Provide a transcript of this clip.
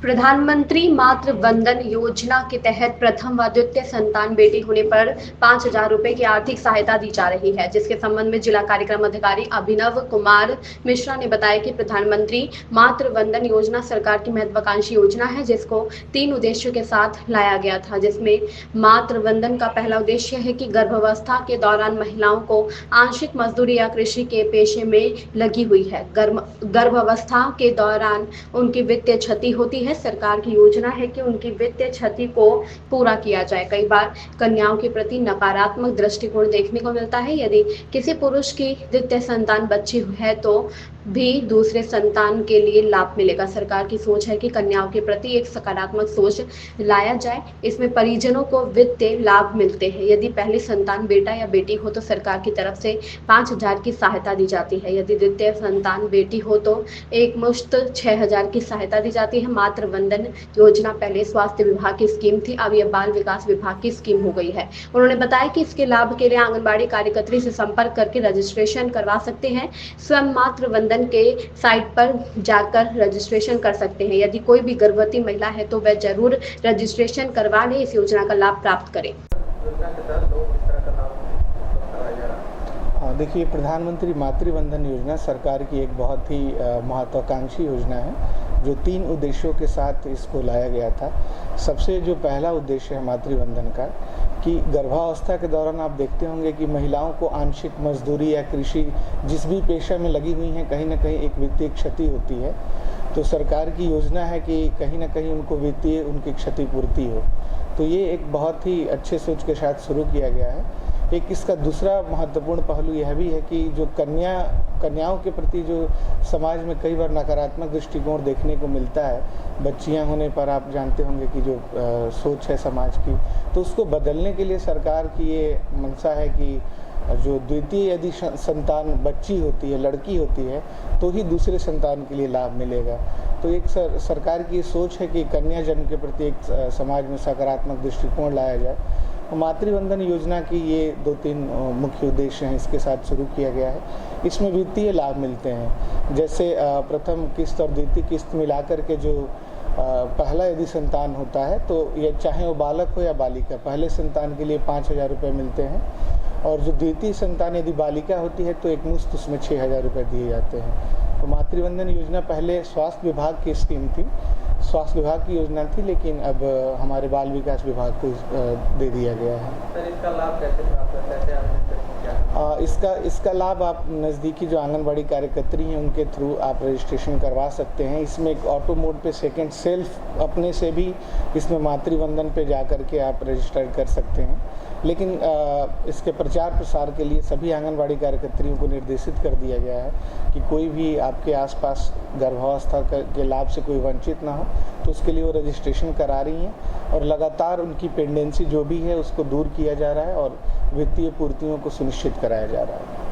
प्रधानमंत्री मातृ वंदन योजना के तहत प्रथम व द्वितीय संतान बेटी होने पर 5,000 रुपए की आर्थिक सहायता दी जा रही है, जिसके संबंध में जिला कार्यक्रम अधिकारी अभिनव कुमार मिश्रा ने बताया कि प्रधानमंत्री मातृ वंदन योजना सरकार की महत्वाकांक्षी योजना है, जिसको 3 उद्देश्यों के साथ लाया गया था। जिसमें मातृ वंदन का पहला उद्देश्य है कि गर्भावस्था के दौरान महिलाओं को आंशिक मजदूरी या कृषि के पेशे में लगी हुई है, गर्भावस्था के दौरान उनकी वित्तीय क्षति होती है। सरकार की योजना है कि उनकी वित्तीय क्षति को पूरा किया जाए। कई बार कन्याओं के प्रति नकारात्मक दृष्टिकोण देखने को मिलता है। यदि किसी पुरुष की द्वितीय संतान बच्ची है तो भी दूसरे संतान के लिए लाभ मिलेगा। सरकार की सोच है कि कन्याओं के प्रति एक सकारात्मक सोच लाया जाए। इसमें परिजनों को वित्तीय लाभ मिलते हैं। यदि पहली संतान बेटा या बेटी हो तो सरकार की तरफ से 5,000 की सहायता दी जाती है। यदि द्वितीय संतान बेटी हो तो एक मुश्त 6,000 की सहायता दी जाती है। मातृ वंदन योजना पहले स्वास्थ्य विभाग की स्कीम थी, अब यह बाल विकास विभाग की स्कीम हो गई है। उन्होंने बताया कि इसके लाभ के लिए आंगनबाड़ी कार्यकर्त्री से संपर्क करके रजिस्ट्रेशन करवा सकते हैं। स्वयं मातृ वंदन के साइट पर जाकर रजिस्ट्रेशन कर सकते हैं। यदि कोई भी गर्भवती महिला है तो वह जरूर रजिस्ट्रेशन करवा ले, इस योजना का लाभ प्राप्त करें। देखिए, प्रधानमंत्री मातृ वंदन योजना सरकार की एक बहुत ही महत्वाकांक्षी योजना है, जो 3 उद्देश्यों के साथ इसको लाया गया था। सबसे जो पहला उद्देश्य है मातृ वंदन का, कि गर्भावस्था के दौरान आप देखते होंगे कि महिलाओं को आंशिक मजदूरी या कृषि जिस भी पेशा में लगी हुई हैं, कहीं ना कहीं एक वित्तीय क्षति होती है। तो सरकार की योजना है कि कहीं ना कहीं उनको वित्तीय उनकी क्षतिपूर्ति हो। तो ये एक बहुत ही अच्छे सोच के साथ शुरू किया गया है। एक इसका दूसरा महत्वपूर्ण पहलू यह भी है कि जो कन्याओं के प्रति जो समाज में कई बार नकारात्मक दृष्टिकोण देखने को मिलता है, बच्चियां होने पर आप जानते होंगे कि जो सोच है समाज की, तो उसको बदलने के लिए सरकार की ये मंशा है कि जो द्वितीय यदि संतान बच्ची होती है, लड़की होती है, तो ही दूसरे संतान के लिए लाभ मिलेगा। तो एक सरकार की सोच है कि कन्या जन्म के प्रति एक समाज में सकारात्मक दृष्टिकोण लाया जाए। मातृ वंदन योजना की ये 2-3 मुख्य उद्देश्य हैं, इसके साथ शुरू किया गया है। इसमें वित्तीय लाभ मिलते हैं, जैसे प्रथम किस्त और द्वितीय किस्त मिलाकर के जो पहला यदि संतान होता है तो ये चाहे वो बालक हो या बालिका, पहले संतान के लिए 5,000 रुपये मिलते हैं, और जो द्वितीय संतान यदि बालिका होती है तो एक मुश्त उसमें 6,000 रुपये दिए जाते हैं। तो मातृ वंदन योजना पहले स्वास्थ्य विभाग की स्कीम थी, स्वास्थ्य विभाग की योजना थी, लेकिन अब हमारे बाल विकास विभाग को दे दिया गया है। सर, इसका लाभ कैसे प्राप्त करते हैं? इसका लाभ आप नज़दीकी जो आंगनबाड़ी कार्यकर्त्री हैं उनके थ्रू आप रजिस्ट्रेशन करवा सकते हैं। इसमें एक ऑटो मोड पे सेकंड सेल्फ अपने से भी इसमें मातृ वंदन पे जा कर के आप रजिस्टर कर सकते हैं। लेकिन इसके प्रचार प्रसार के लिए सभी आंगनबाड़ी कार्यकर्त्रियों को निर्देशित कर दिया गया है कि कोई भी आपके आसपास गर्भावस्था के लाभ से कोई वंचित ना हो, तो उसके लिए वो रजिस्ट्रेशन करा रही हैं और लगातार उनकी पेंडेंसी जो भी है उसको दूर किया जा रहा है और वित्तीय पूर्तियों को सुनिश्चित कराया जा रहा है।